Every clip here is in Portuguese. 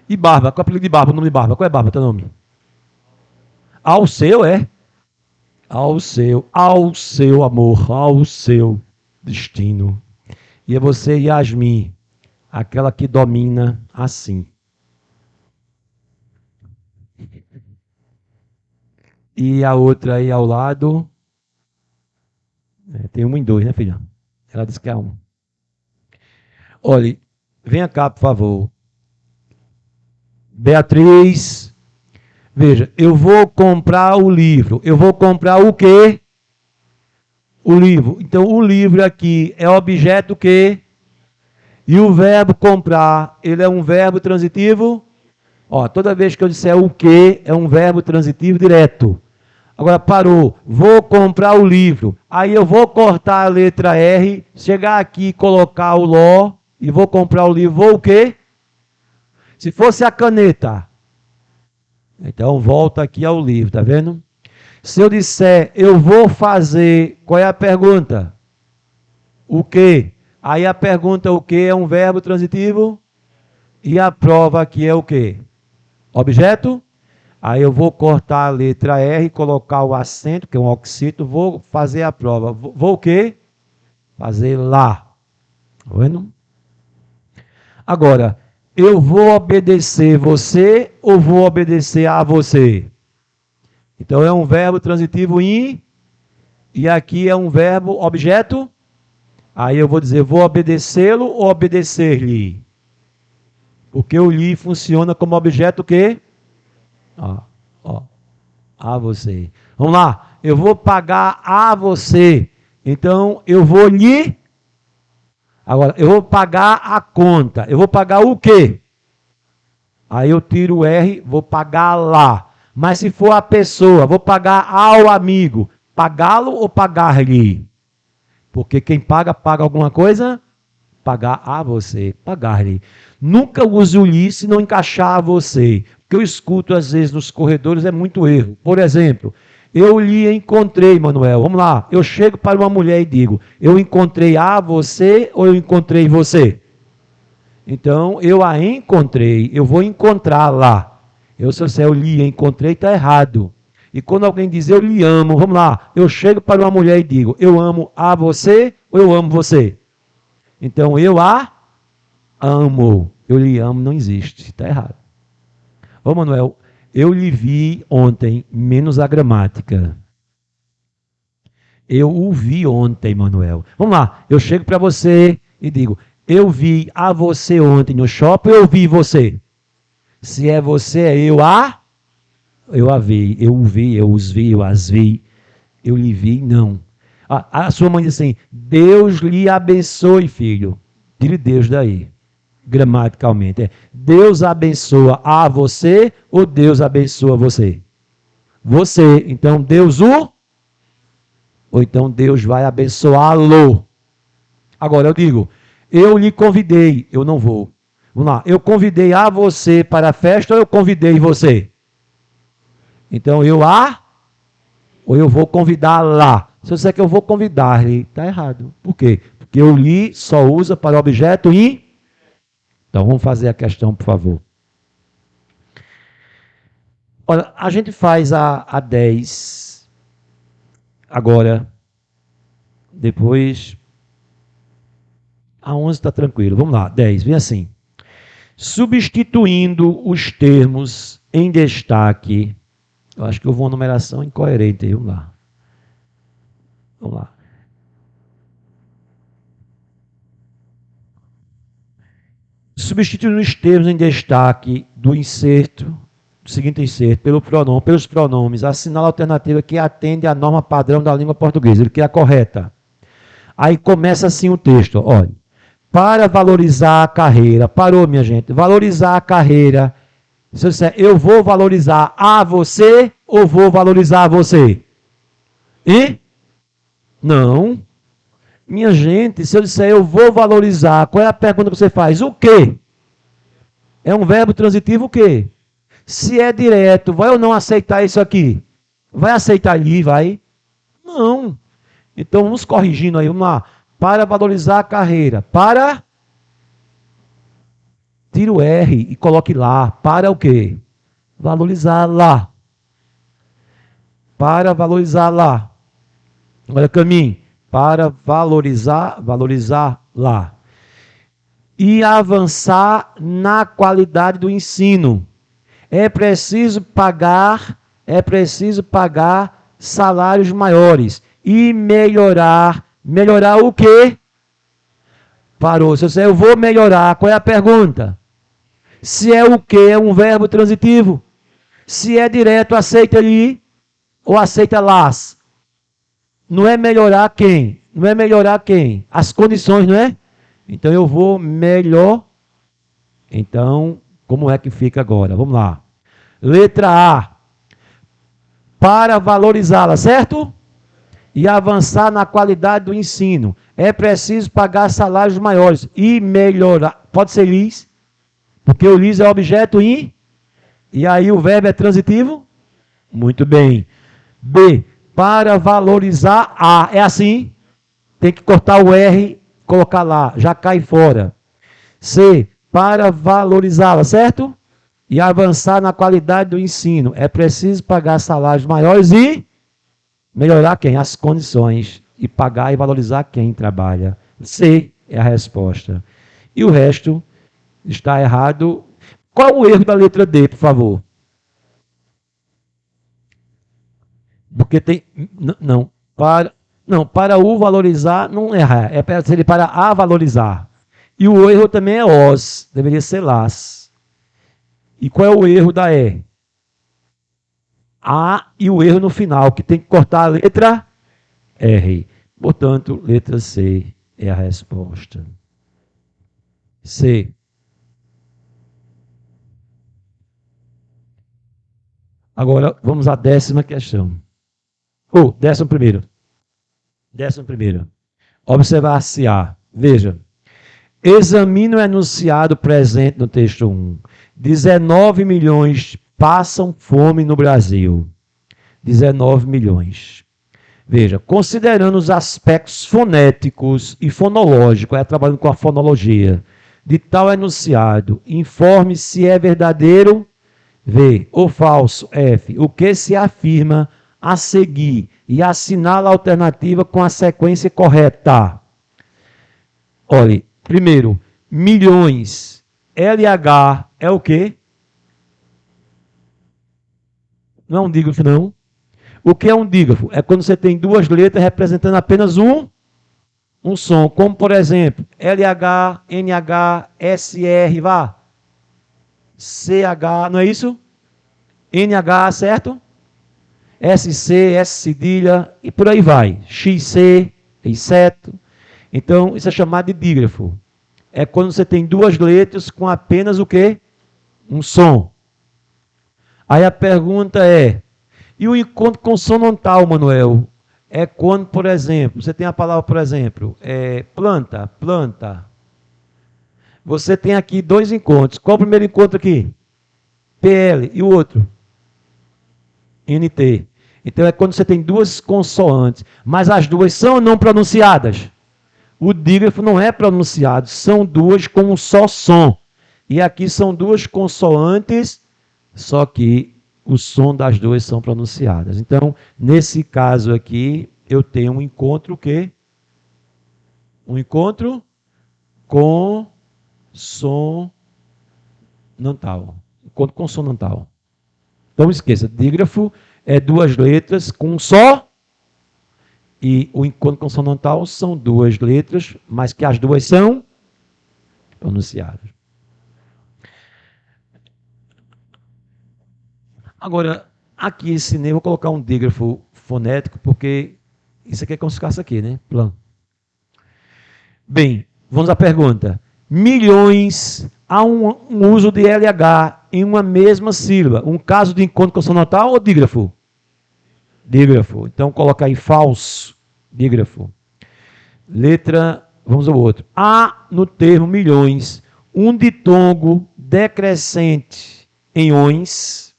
E Barba, qual é o apelido de Barba? O nome de Barba, qual é Barba, teu nome? Ao seu, é? Ao seu amor, ao seu destino. E é você, Yasmin, aquela que domina assim. E a outra aí ao lado, tem um em dois, né, filha? Ela disse que é um. Olhe, venha cá, por favor. Beatriz, veja, eu vou comprar o livro. Eu vou comprar o quê? O livro. Então, o livro aqui é objeto que? E o verbo comprar, ele é um verbo transitivo? Ó, toda vez que eu disser o que, é um verbo transitivo direto. Agora parou, vou comprar o livro. Aí eu vou cortar a letra R, chegar aqui e colocar o ló, e vou comprar o livro. Vou o quê? Se fosse a caneta. Então volta aqui ao livro, tá vendo? Se eu disser eu vou fazer, qual é a pergunta? O quê? Aí a pergunta o quê é um verbo transitivo? E a prova aqui é o quê? Objeto? Aí eu vou cortar a letra R, colocar o acento, que é um oxítono, vou fazer a prova. Vou o quê? Fazer lá. Tá vendo? Agora, eu vou obedecer você ou vou obedecer a você? Então é um verbo transitivo in, e aqui é um verbo objeto. Aí eu vou dizer, vou obedecê-lo ou obedecer-lhe? Porque o lhe funciona como objeto que? Ó, ó. A você. Vamos lá. Eu vou pagar a você. Então, eu vou lhe... Agora, eu vou pagar a conta. Eu vou pagar o quê? Aí eu tiro o R, vou pagar lá. Mas se for a pessoa, vou pagar ao amigo. Pagá-lo ou pagar-lhe? Porque quem paga, paga alguma coisa? Pagar a você. Pagar-lhe. Nunca use o lhe se não encaixar a você. O que eu escuto às vezes nos corredores é muito erro. Por exemplo, eu lhe encontrei, Manuel. Vamos lá. Eu chego para uma mulher e digo, eu encontrei a você ou eu encontrei você? Então, eu a encontrei. Eu vou encontrá-la. Se eu disser eu lhe encontrei, está errado. E quando alguém diz eu lhe amo, vamos lá. Eu chego para uma mulher e digo, eu amo a você ou eu amo você? Então, eu a amo. Eu lhe amo não existe. Está errado. Ô Manuel, eu lhe vi ontem, menos a gramática. Eu o vi ontem, Manuel. Vamos lá, eu chego para você e digo, eu vi a você ontem no shopping, eu vi você. Se é você, é eu a vi, eu o vi, eu os vi, eu as vi, eu lhe vi, não. A sua mãe diz assim, Deus lhe abençoe, filho. Tire Deus daí. Gramaticalmente. Deus abençoa a você ou Deus abençoa você? Você. Então Deus o? Ou então Deus vai abençoá-lo? Agora eu digo, eu lhe convidei, eu não vou. Vamos lá, eu convidei a você para a festa ou eu convidei você? Então eu a ou eu vou convidar lá? Se eu disser que eu vou convidar-lhe, está errado. Por quê? Porque eu lhe só usa para objeto e... Então, vamos fazer a questão, por favor. Olha, a gente faz a 10 agora. Depois, a 11 está tranquilo. Vamos lá, 10. Vem assim. Substituindo os termos em destaque. Eu acho que eu vou uma numeração incoerente aí. Vamos lá. Vamos lá. Substituindo os termos em destaque do inserto, do seguinte inserto, pelos pronomes, assinala a alternativa que atende à norma padrão da língua portuguesa, ele quer a correta. Aí começa assim o texto, olha. Para valorizar a carreira, parou minha gente, valorizar a carreira, se eu disser, eu vou valorizar a você ou vou valorizar você? E? Não. Minha gente, se eu disser eu vou valorizar, qual é a pergunta que você faz? O quê? É um verbo transitivo o quê? Se é direto, vai ou não aceitar isso aqui? Vai aceitar ali, vai? Não. Então vamos corrigindo aí, vamos lá. Para valorizar a carreira. Para tire o R e coloque lá. Para o quê? Valorizar lá. Para valorizar lá. Olha, caminho. Para valorizar lá. E avançar na qualidade do ensino. É preciso pagar salários maiores e melhorar o quê? Parou. Se eu disser, eu vou melhorar, qual é a pergunta? Se é o quê? É um verbo transitivo. Se é direto, aceita ali ou aceita las. Não é melhorar quem? Não é melhorar quem? As condições, não é? Então eu vou melhor. Então, como é que fica agora? Vamos lá. Letra A. Para valorizá-la, certo? E avançar na qualidade do ensino. É preciso pagar salários maiores e melhorar. Pode ser lis, porque o lis é objeto e aí o verbo é transitivo? Muito bem. B. Para valorizar a. É assim? Tem que cortar o R, colocar lá. Já cai fora. C. Para valorizá-la, certo? E avançar na qualidade do ensino. É preciso pagar salários maiores e melhorar quem? As condições. E pagar e valorizar quem trabalha. C é a resposta. E o resto está errado. Qual o erro da letra D, por favor? Porque tem. Não. Para o valorizar, não erra. Seria para a valorizar. E o erro também é os. Deveria ser las. E qual é o erro da E? A e o erro no final, que tem que cortar a letra R. Portanto, letra C é a resposta. C. Agora vamos à 10ª questão. Ou, 11º. 11º. Observar-se-á. Veja. Examine o enunciado presente no texto 1. 19 milhões passam fome no Brasil. 19 milhões. Veja, considerando os aspectos fonéticos e fonológicos, trabalhando com a fonologia, de tal enunciado, informe se é verdadeiro, V, ou falso, F, o que se afirma a seguir e assinala a alternativa com a sequência correta. Olhe, primeiro, milhões, LH é o quê? Não é um dígrafo, não. O que é um dígrafo? É quando você tem duas letras representando apenas um som, como por exemplo, LH, NH, SR, vá. CH, não é isso? NH, certo? SC, S cedilha e por aí vai. XC, etc. Então, isso é chamado de dígrafo. É quando você tem duas letras com apenas o quê? Um som. Aí a pergunta é, e o encontro consonantal, Manuel? É quando, por exemplo, você tem a palavra, por exemplo, planta, planta. Você tem aqui dois encontros. Qual o primeiro encontro aqui? PL. E o outro? NT. Então é quando você tem duas consoantes, mas as duas são ou não pronunciadas? O dígrafo não é pronunciado, são duas com um só som. E aqui são duas consoantes, só que o som das duas são pronunciadas. Então, nesse caso aqui, eu tenho um encontro o quê? Um encontro consonantal. Encontro consonantal. Não esqueça, dígrafo é duas letras com um só, e o encontro consonantal são duas letras, mas que as duas são pronunciadas. Agora, aqui esse nem vou colocar um dígrafo fonético, porque isso aqui é como se ficasse aqui, né? Plan. Bem, vamos à pergunta. Milhões há um uso de LH em uma mesma sílaba. Um caso de encontro consonantal ou dígrafo? Dígrafo. Então, coloca aí falso. Dígrafo. Letra, vamos ao outro. Há no termo milhões um ditongo decrescente em ões.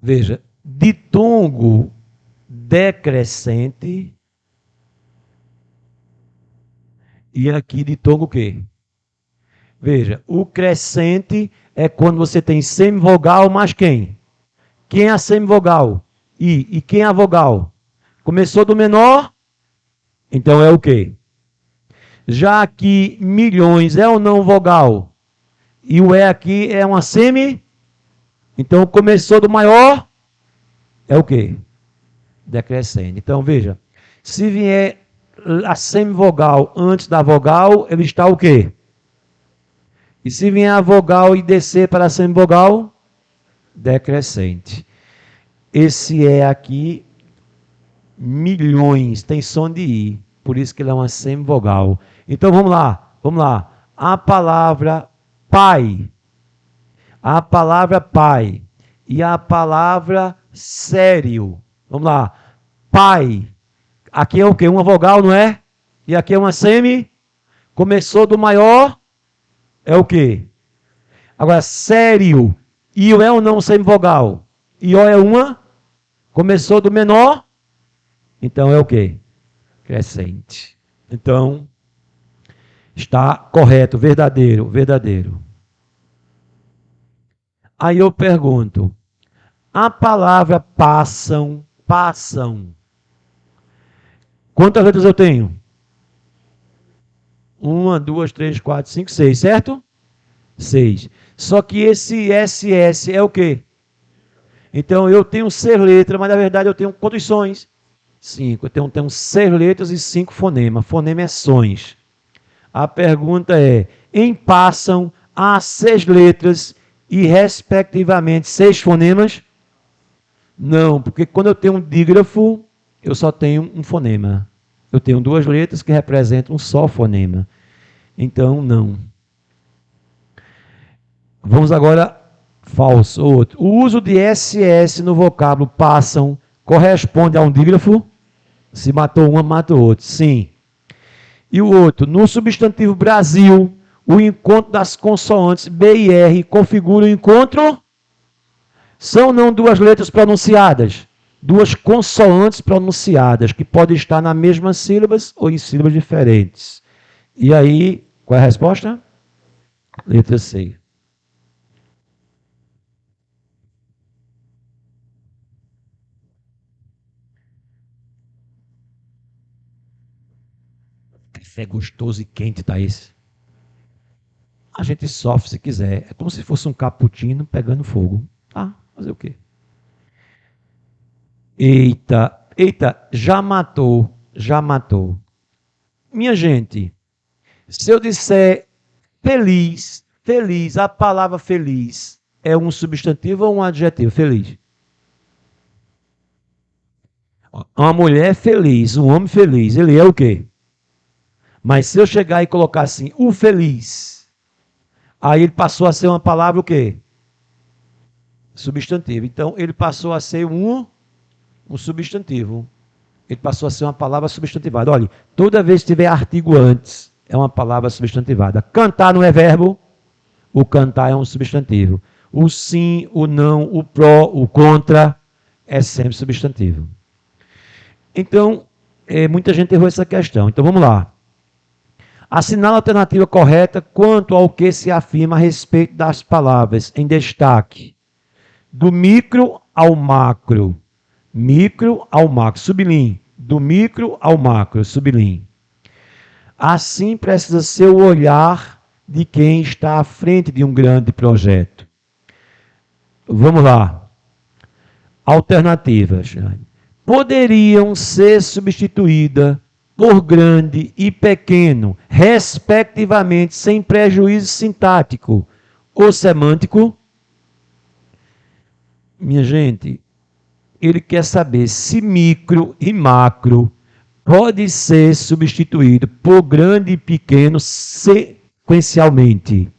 Veja, ditongo decrescente. E aqui ditongo o quê? Veja, o crescente é quando você tem semivogal mais quem? Quem é a semivogal? I. E quem é a vogal? Começou do menor, então é o quê? Já aqui, milhões é ou não vogal? E o E aqui é uma semi, então começou do maior, é o quê? Decrescente. Então, veja, se vier a semivogal antes da vogal, ele está o quê? E se vier a vogal e descer para a semivogal, decrescente. Esse é aqui, milhões, tem som de I, por isso que ele é uma semivogal. Então vamos lá. A palavra pai, e a palavra sério. Vamos lá. Pai, aqui é o quê? Uma vogal, não é? E aqui é uma semi, começou do maior, é o quê? Agora, sério, io é ou não semivogal? Io é uma, começou do menor, então é o quê? Crescente. Então, está correto, verdadeiro. Aí eu pergunto, a palavra passam. Quantas letras eu tenho? 1, 2, 3, 4, 5, 6, certo? 6. Só que esse SS é o quê? Então eu tenho 6 letras, mas na verdade eu tenho quantos sons? 5. Eu tenho 6 letras e 5 fonemas. Fonema é sons. A pergunta é, em passam há 6 letras e respectivamente 6 fonemas? Não, porque quando eu tenho um dígrafo, eu só tenho um fonema. Eu tenho 2 letras que representam um só fonema. Então, não. Vamos agora, falso, outro. O uso de SS no vocábulo passam corresponde a um dígrafo? Se matou uma, mata o outro. Sim. E o outro, no substantivo Brasil, o encontro das consoantes B e R configura o encontro? São não 2 letras pronunciadas? 2 consoantes pronunciadas, que podem estar na mesma sílabas ou em sílabas diferentes. E aí, qual é a resposta? Letra C. Café gostoso e quente, tá esse? A gente sofre se quiser. É como se fosse um cappuccino pegando fogo. Ah, fazer o quê? Eita, já matou. Minha gente, se eu disser feliz, a palavra feliz é um substantivo ou um adjetivo? Feliz. Uma mulher feliz, um homem feliz, ele é o quê? Mas se eu chegar e colocar assim, o feliz, aí ele passou a ser uma palavra o quê? Substantivo. Então, ele passou a ser um substantivo. Ele passou a ser uma palavra substantivada. Olha, toda vez que tiver artigo antes, é uma palavra substantivada. Cantar não é verbo, o cantar é um substantivo. O sim, o não, o pró, o contra, é sempre substantivo. Então, muita gente errou essa questão. Então, vamos lá. Assinala a alternativa correta quanto ao que se afirma a respeito das palavras em destaque. Do micro ao macro. Micro ao macro, sublinhe. Do micro ao macro, sublinhe. Assim precisa ser o olhar de quem está à frente de um grande projeto. Vamos lá. Alternativas. Poderiam ser substituídas por grande e pequeno, respectivamente, sem prejuízo sintático ou semântico? Minha gente, ele quer saber se micro e macro pode ser substituído por grande e pequeno sequencialmente.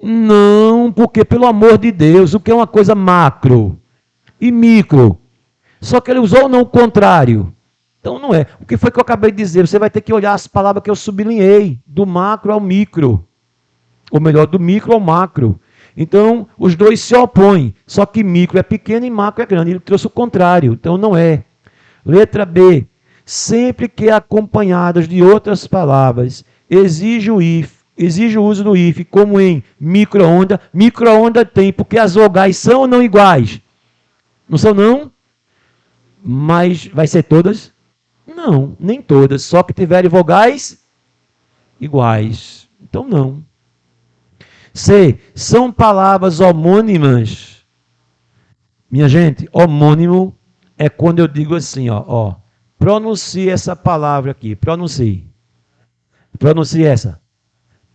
Não, porque pelo amor de Deus, o que é uma coisa macro e micro? Só que ele usou não o contrário. Então não é. O que foi que eu acabei de dizer? Você vai ter que olhar as palavras que eu sublinhei, do macro ao micro. Ou melhor, do micro ao macro. Então, os dois se opõem, só que micro é pequeno e macro é grande. Ele trouxe o contrário, então não é. Letra B. Sempre que acompanhadas de outras palavras, exige o uso do if, como em micro-onda. Micro-onda tem, porque as vogais são ou não iguais? Não são não? Mas vai ser todas? Não, nem todas. Só que tiverem vogais iguais. Então não. C. São palavras homônimas. Minha gente, homônimo é quando eu digo assim, ó, pronuncie essa palavra aqui, pronuncie. Pronuncie essa.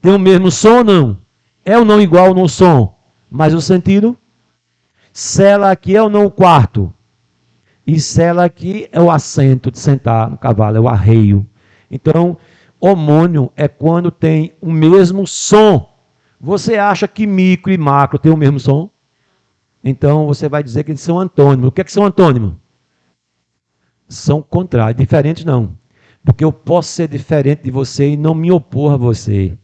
Tem o mesmo som ou não? É ou não igual no som? Mas o sentido? Cela aqui é ou não o quarto? E cela aqui é o assento de sentar no cavalo, é o arreio. Então, homônimo é quando tem o mesmo som. Você acha que micro e macro têm o mesmo som? Então, você vai dizer que eles são antônimos. O que é que são antônimos? São contrários, diferentes não. Porque eu posso ser diferente de você e não me opor a você.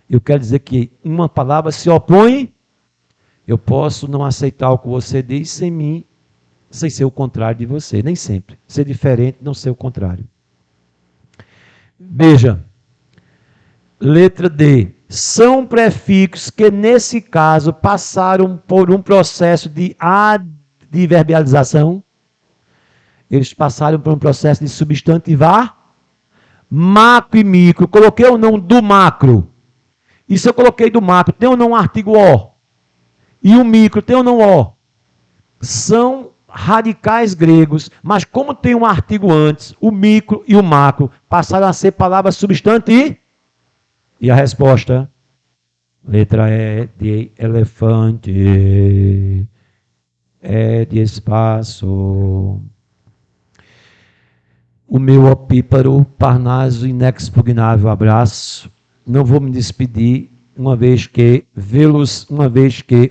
Eu quero dizer que uma palavra se opõe, eu posso não aceitar o que você diz sem ser o contrário de você. Nem sempre. Ser diferente, não ser o contrário. Veja. Letra D. São prefixos que, nesse caso, passaram por um processo de adverbialização. Eles passaram por um processo de substantivar. Macro e micro. Coloquei ou não do macro? E se eu coloquei do macro, tem ou não um artigo O? E o micro, tem ou não O? São radicais gregos, mas como tem um artigo antes, o micro e o macro passaram a ser palavras substantivas. E a resposta, letra E de elefante, E de espaço. O meu opíparo, Parnaso inexpugnável abraço. Não vou me despedir, uma vez que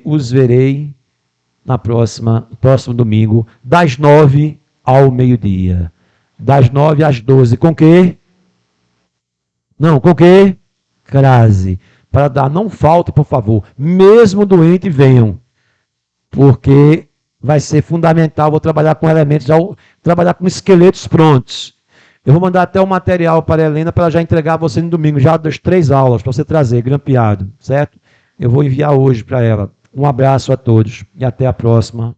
os verei na próximo domingo, das 9 ao meio-dia. Das 9 às 12. Com quê? Não, com quê? Crase. Para dar, não falte, por favor. Mesmo doente, venham. Porque vai ser fundamental. Vou trabalhar com elementos, trabalhar com esqueletos prontos. Eu vou mandar até o material para a Helena para ela já entregar a você no domingo, já das 3 aulas, para você trazer, grampeado, certo? Eu vou enviar hoje para ela. Um abraço a todos e até a próxima.